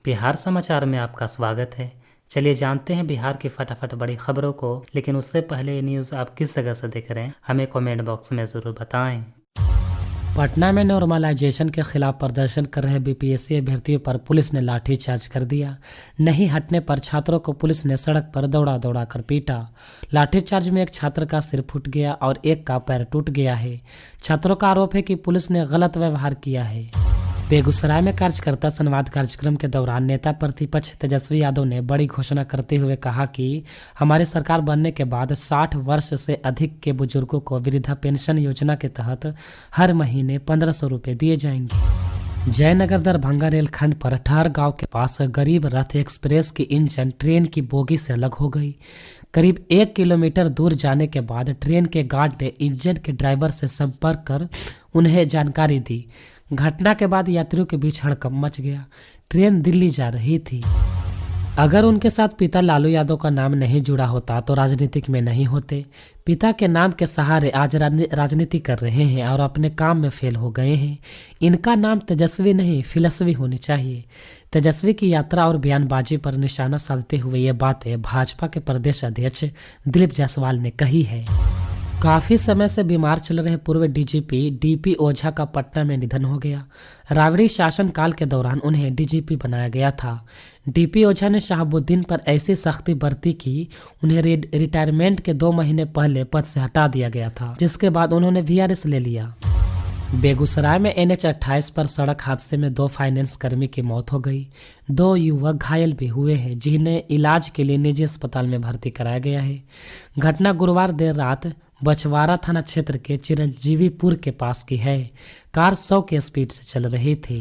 बिहार समाचार में आपका स्वागत है। चलिए जानते हैं बिहार की फटाफट बड़ी खबरों को, लेकिन उससे पहले ये न्यूज़ आप किस जगह से देख रहे हैं हमें कमेंट बॉक्स में ज़रूर बताएं। पटना में नॉर्मलाइजेशन के खिलाफ प्रदर्शन कर रहे बीपीएससी अभ्यर्थियों पर पुलिस ने लाठीचार्ज कर दिया। नहीं हटने पर छात्रों को पुलिस ने सड़क पर दौड़ा दौड़ा कर पीटा। लाठीचार्ज में एक छात्र का सिर फूट गया और एक का पैर टूट गया है। छात्रों का आरोप है कि पुलिस ने गलत व्यवहार किया है। बेगूसराय में कार्यकर्ता संवाद कार्यक्रम के दौरान नेता प्रतिपक्ष तेजस्वी यादव ने बड़ी घोषणा करते हुए कहा कि हमारी सरकार बनने के बाद 60 वर्ष से अधिक के बुजुर्गों को वृद्धा पेंशन योजना के तहत हर महीने 1500 रुपये दिए जाएंगे। जयनगर दरभंगा रेलखंड पर ठहर गांव के पास गरीब रथ एक्सप्रेस की इंजन ट्रेन की बोगी से अलग हो गई। करीब 1 किलोमीटर दूर जाने के बाद ट्रेन के गार्ड ने इंजन के ड्राइवर से संपर्क कर उन्हें जानकारी दी। घटना के बाद यात्रियों के बीच हड़कंप मच गया। ट्रेन दिल्ली जा रही थी। अगर उनके साथ पिता लालू यादव का नाम नहीं जुड़ा होता तो राजनीतिक में नहीं होते। पिता के नाम के सहारे आज राजनीति कर रहे हैं और अपने काम में फेल हो गए हैं। इनका नाम तेजस्वी नहीं फिलस्वी होनी चाहिए। तेजस्वी की यात्रा और बयानबाजी पर निशाना साधते हुए ये बातें भाजपा के प्रदेश अध्यक्ष दिलीप जायसवाल ने कही है। काफी समय से बीमार चल रहे पूर्व डीजीपी डीपी ओझा का पटना में निधन हो गया। रावड़ी शासनकाल के दौरान उन्हें डीजीपी बनाया गया था। डीपी ओझा ने शहाबुद्दीन पर ऐसी सख्ती बरती कि उन्हें रिटायरमेंट के 2 महीने पहले पद से हटा दिया गया था, जिसके बाद उन्होंने वीआरएस ले लिया। बेगूसराय में NH 28 पर सड़क हादसे में 2 फाइनेंस कर्मी की मौत हो गई। 2 युवक घायल भी हुए हैं, जिन्हें इलाज के लिए निजी अस्पताल में भर्ती कराया गया है। घटना गुरुवार देर रात बछवाड़ा थाना क्षेत्र के चिरंजीवीपुर के पास की है। कार 100 की स्पीड से चल रही थी।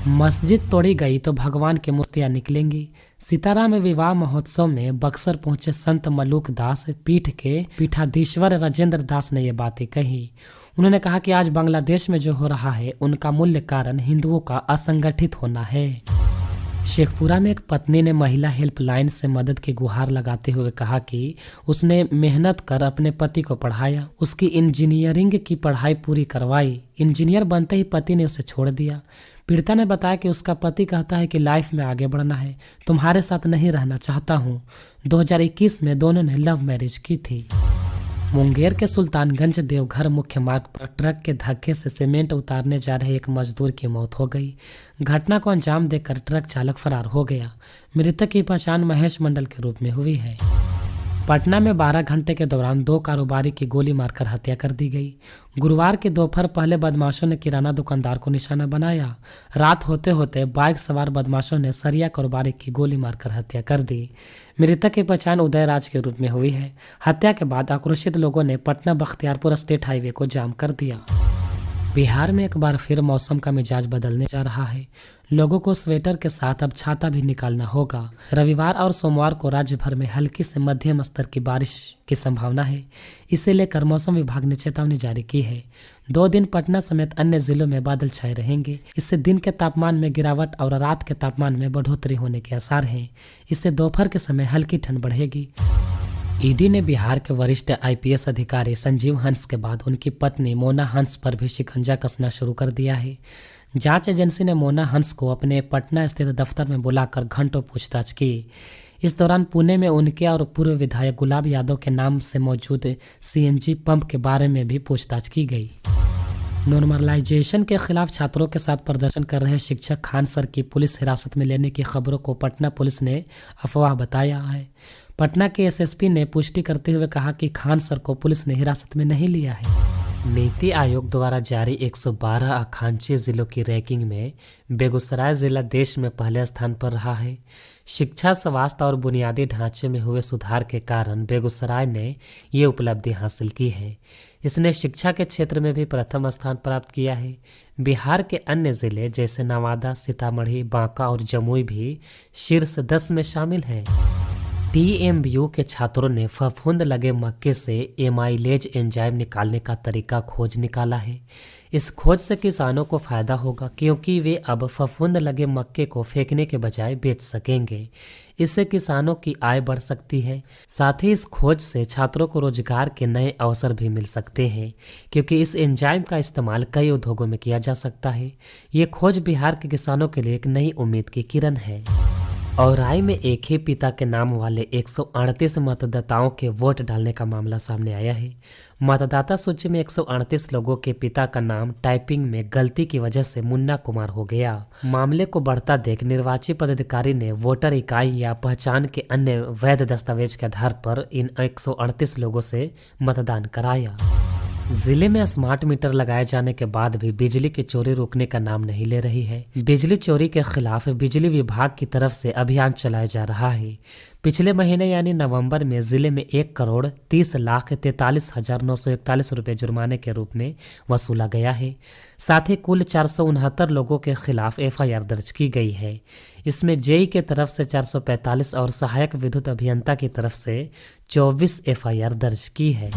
मस्जिद तोड़ी गई तो भगवान की मूर्तियां निकलेंगी। सीताराम विवाह महोत्सव में बक्सर पहुंचे संत मलूक दास पीठ के पीठाधीश्वर राजेंद्र दास ने ये बातें कही। उन्होंने कहा कि आज बांग्लादेश में जो हो रहा है उनका मूल्य कारण हिंदुओं का असंगठित होना है। शेखपुरा में एक पत्नी ने महिला हेल्पलाइन से मदद की गुहार लगाते हुए कहा कि उसने मेहनत कर अपने पति को पढ़ाया, उसकी इंजीनियरिंग की पढ़ाई पूरी करवाई। इंजीनियर बनते ही पति ने उसे छोड़ दिया। पीड़िता ने बताया कि उसका पति कहता है कि लाइफ में आगे बढ़ना है, तुम्हारे साथ नहीं रहना चाहता हूँ। 2021 में दोनों ने लव मैरिज की थी। मुंगेर के सुल्तानगंज देवघर मुख्य मार्ग पर ट्रक के धक्के से सीमेंट उतारने जा रहे एक मजदूर की मौत हो गई। घटना को अंजाम देकर ट्रक चालक फरार हो गया। मृतक की पहचान महेश मंडल के रूप में हुई है। पटना में 12 घंटे के दौरान 2 कारोबारी की गोली मारकर हत्या कर दी गई। गुरुवार की दोपहर पहले बदमाशों ने किराना दुकानदार को निशाना बनाया। रात होते होते बाइक सवार बदमाशों ने सरिया कारोबारी की गोली मारकर हत्या कर दी। मृतक की पहचान उदय राज के रूप में हुई है। हत्या के बाद आक्रोशित लोगों ने पटना बख्तियारपुर स्टेट हाईवे को जाम कर दिया। बिहार में एक बार फिर मौसम का मिजाज बदलने जा रहा है। लोगों को स्वेटर के साथ अब छाता भी निकालना होगा। रविवार और सोमवार को राज्य भर में हल्की से मध्यम स्तर की बारिश की संभावना है। इसे लेकर मौसम विभाग ने चेतावनी जारी की है। 2 दिन पटना समेत अन्य जिलों में बादल छाए रहेंगे। इससे दिन के तापमान में गिरावट और रात के तापमान में बढ़ोतरी होने के आसार हैं। इससे दोपहर के समय हल्की ठंड बढ़ेगी। ईडी ने बिहार के वरिष्ठ IPS अधिकारी संजीव हंस के बाद उनकी पत्नी मोना हंस पर भी शिकंजा कसना शुरू कर दिया है। जांच एजेंसी ने मोना हंस को अपने पटना स्थित दफ्तर में बुलाकर घंटों पूछताछ की। इस दौरान पुणे में उनके और पूर्व विधायक गुलाब यादव के नाम से मौजूद CNG पंप के बारे में भी पूछताछ की गई। नॉर्मलाइजेशन के खिलाफ छात्रों के साथ प्रदर्शन कर रहे शिक्षक खान सर की पुलिस हिरासत में लेने की खबरों को पटना पुलिस ने अफवाह बताया है। पटना के SSP ने पुष्टि करते हुए कहा कि खान सर को पुलिस ने हिरासत में नहीं लिया है। नीति आयोग द्वारा जारी 112 आकांक्षी जिलों की रैंकिंग में बेगूसराय जिला देश में पहले स्थान पर रहा है। शिक्षा, स्वास्थ्य और बुनियादी ढांचे में हुए सुधार के कारण बेगूसराय ने ये उपलब्धि हासिल की है। इसने शिक्षा के क्षेत्र में भी प्रथम स्थान प्राप्त किया है। बिहार के अन्य जिले जैसे नवादा, सीतामढ़ी, बांका और जमुई भी शीर्ष 10 में शामिल हैं। TMU के छात्रों ने फफूंद लगे मक्के से एमाइलेज एंजाइम निकालने का तरीका खोज निकाला है। इस खोज से किसानों को फायदा होगा क्योंकि वे अब फफूंद लगे मक्के को फेंकने के बजाय बेच सकेंगे। इससे किसानों की आय बढ़ सकती है। साथ ही इस खोज से छात्रों को रोजगार के नए अवसर भी मिल सकते हैं क्योंकि इस एंजाइम का इस्तेमाल कई उद्योगों में किया जा सकता है। ये खोज बिहार के किसानों के लिए एक नई उम्मीद की किरण है। औराई में एक ही पिता के नाम वाले 138 मतदाताओं के वोट डालने का मामला सामने आया है। मतदाता सूची में 138 लोगों के पिता का नाम टाइपिंग में गलती की वजह से मुन्ना कुमार हो गया। मामले को बढ़ता देख निर्वाची पदाधिकारी ने वोटर इकाई या पहचान के अन्य वैध दस्तावेज के आधार पर इन 138 लोगों से मतदान कराया। जिले में स्मार्ट मीटर लगाए जाने के बाद भी बिजली की चोरी रोकने का नाम नहीं ले रही है। बिजली चोरी के खिलाफ बिजली विभाग की तरफ से अभियान चलाया जा रहा है। पिछले महीने यानी नवंबर में जिले में 1,30,43,941 रुपये जुर्माने के रूप में वसूला गया है। साथ ही कुल 469 लोगों के खिलाफ FIR दर्ज की गई है। इसमें जेई के तरफ से 445 और सहायक विद्युत अभियंता की तरफ से 24 FIR दर्ज की है।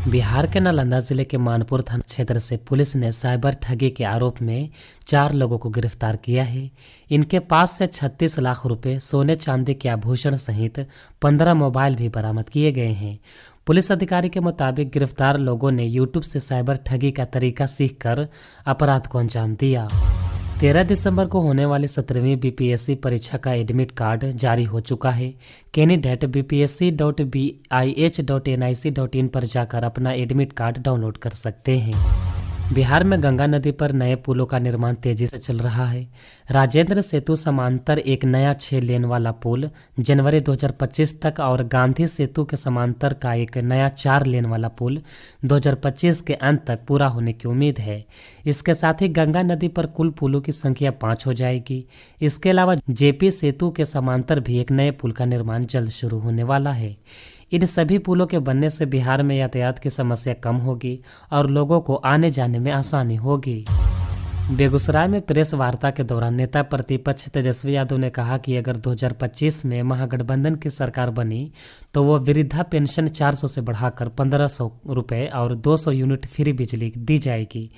बिहार के नालंदा जिले के मानपुर थाना क्षेत्र से पुलिस ने साइबर ठगी के आरोप में 4 लोगों को गिरफ्तार किया है। इनके पास से 36 लाख रुपए, सोने चांदी के आभूषण सहित 15 मोबाइल भी बरामद किए गए हैं। पुलिस अधिकारी के मुताबिक गिरफ्तार लोगों ने यूट्यूब से साइबर ठगी का तरीका सीखकर अपराध को अंजाम दिया। 13 दिसंबर को होने वाली 17वीं BPSC परीक्षा का एडमिट कार्ड जारी हो चुका है। कैंडिडेट bpsc.bih.nic.in पर जाकर अपना एडमिट कार्ड डाउनलोड कर सकते हैं। बिहार में गंगा नदी पर नए पुलों का निर्माण तेजी से चल रहा है। राजेंद्र सेतु समांतर एक नया 6 लेन वाला पुल जनवरी 2025 तक और गांधी सेतु के समांतर का एक नया 4 लेन वाला पुल 2025 के अंत तक पूरा होने की उम्मीद है। इसके साथ ही गंगा नदी पर कुल पुलों की संख्या 5 हो जाएगी। इसके अलावा JP सेतु के समांतर भी एक नए पुल का निर्माण जल्द शुरू होने वाला है। इन सभी पुलों के बनने से बिहार में यातायात की समस्या कम होगी और लोगों को आने जाने में आसानी होगी। बेगूसराय में प्रेस वार्ता के दौरान नेता प्रतिपक्ष तेजस्वी यादव ने कहा कि अगर 2025 में महागठबंधन की सरकार बनी तो वो वृद्धा पेंशन 400 से बढ़ाकर 1500 रुपये और 200 यूनिट फ्री बिजली दी जाएगी।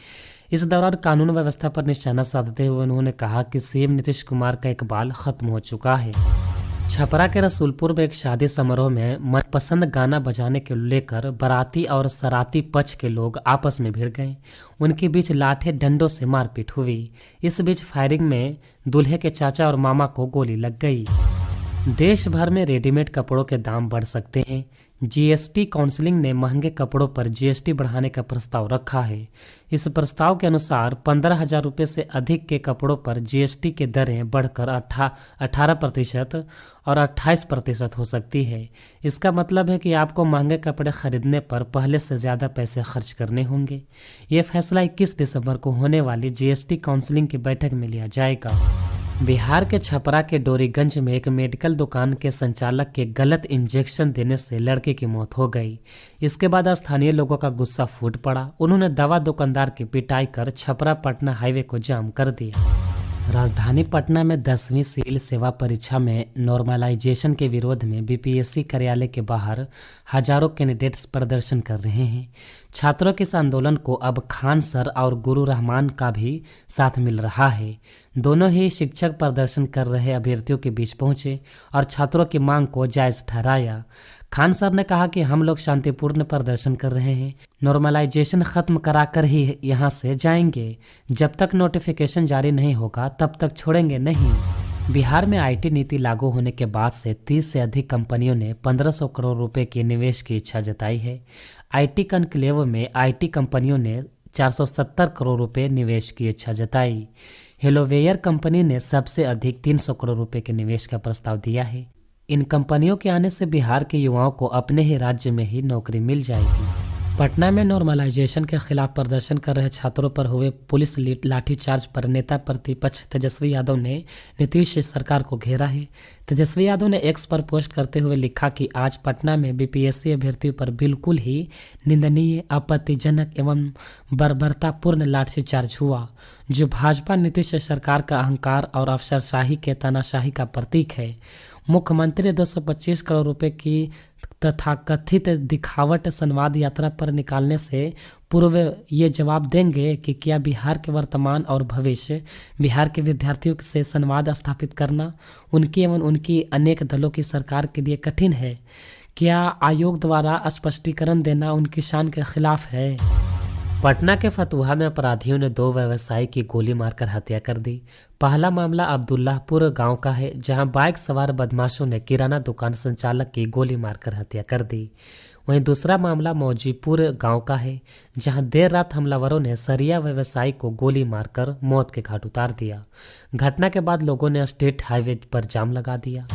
इस दौरान कानून व्यवस्था पर निशाना साधते हुए उन्होंने कहा कि CM नीतीश कुमार का इकबाल खत्म हो चुका है। छपरा के रसूलपुर में एक शादी समारोह में मनपसंद गाना बजाने के लेकर बाराती और सराती पक्ष के लोग आपस में भिड़ गए। उनके बीच लाठे डंडों से मारपीट हुई। इस बीच फायरिंग में दूल्हे के चाचा और मामा को गोली लग गई। देश भर में रेडीमेड कपड़ों के दाम बढ़ सकते हैं। GST काउंसिल ने महंगे कपड़ों पर GST बढ़ाने का प्रस्ताव रखा है। इस प्रस्ताव के अनुसार 15,000 रुपये से अधिक के कपड़ों पर GST की दरें बढ़कर 18% और 28% हो सकती है। इसका मतलब है कि आपको महंगे कपड़े खरीदने पर पहले से ज़्यादा पैसे खर्च करने होंगे। ये फैसला 21 दिसंबर को होने वाली GST काउंसिल की बैठक में लिया जाएगा। बिहार के छपरा के डोरीगंज में एक मेडिकल दुकान के संचालक के गलत इंजेक्शन देने से लड़के की मौत हो गई। इसके बाद स्थानीय लोगों का गुस्सा फूट पड़ा। उन्होंने दवा दुकानदार की पिटाई कर छपरा पटना हाईवे को जाम कर दिया। राजधानी पटना में 10वीं सिविल सेवा परीक्षा में नॉर्मलाइजेशन के विरोध में BPSC कार्यालय के बाहर हजारों कैंडिडेट्स प्रदर्शन कर रहे हैं। छात्रों के इस आंदोलन को अब खान सर और गुरु रहमान का भी साथ मिल रहा है। दोनों ही शिक्षक प्रदर्शन कर रहे अभ्यर्थियों के बीच पहुंचे और छात्रों की मांग को जायज ठहराया। खान सर ने कहा कि हम लोग शांतिपूर्ण प्रदर्शन कर रहे हैं, नॉर्मलाइजेशन खत्म कराकर ही यहाँ से जाएंगे। जब तक नोटिफिकेशन जारी नहीं होगा तब तक छोड़ेंगे नहीं। बिहार में IT नीति लागू होने के बाद से 30 से अधिक कंपनियों ने 1500 करोड़ रुपए के निवेश की इच्छा जताई है। IT कॉन्क्लेव में IT कंपनियों ने 470 करोड़ रुपए निवेश की इच्छा जताई। हेलोवेयर कंपनी ने सबसे अधिक 300 करोड़ रुपए के निवेश का प्रस्ताव दिया है। इन कंपनियों के आने से बिहार के युवाओं को अपने ही राज्य में ही नौकरी मिल जाएगी। पटना में नॉर्मलाइजेशन के खिलाफ प्रदर्शन कर रहे छात्रों पर हुए पुलिस लाठीचार्ज पर नेता प्रतिपक्ष तेजस्वी यादव ने नीतीश सरकार को घेरा है। तेजस्वी यादव ने X पर पोस्ट करते हुए लिखा कि आज पटना में BPSC अभ्यर्थियों पर बिल्कुल ही निंदनीय, आपत्तिजनक एवं बर्बरतापूर्ण लाठीचार्ज हुआ, जो भाजपा नीतीश सरकार का अहंकार और अफसरशाही के तानाशाही का प्रतीक है। मुख्यमंत्री 225 करोड़ रुपए की तथा कथित दिखावट संवाद यात्रा पर निकालने से पूर्व ये जवाब देंगे कि क्या बिहार के वर्तमान और भविष्य बिहार के विद्यार्थियों से संवाद स्थापित करना उनकी एवं उनकी अनेक दलों की सरकार के लिए कठिन है? क्या आयोग द्वारा स्पष्टीकरण देना उनकी शान के खिलाफ है? पटना के फतुहा में अपराधियों ने 2 व्यवसायी की गोली मारकर हत्या कर दी। पहला मामला अब्दुल्लाहपुर गांव का है, जहां बाइक सवार बदमाशों ने किराना दुकान संचालक की गोली मारकर हत्या कर दी। वहीं दूसरा मामला मौजीपुर गांव का है, जहां देर रात हमलावरों ने सरिया व्यवसायी को गोली मारकर मौत के घाट उतार दिया। घटना के बाद लोगों ने स्टेट हाईवे पर जाम लगा दिया।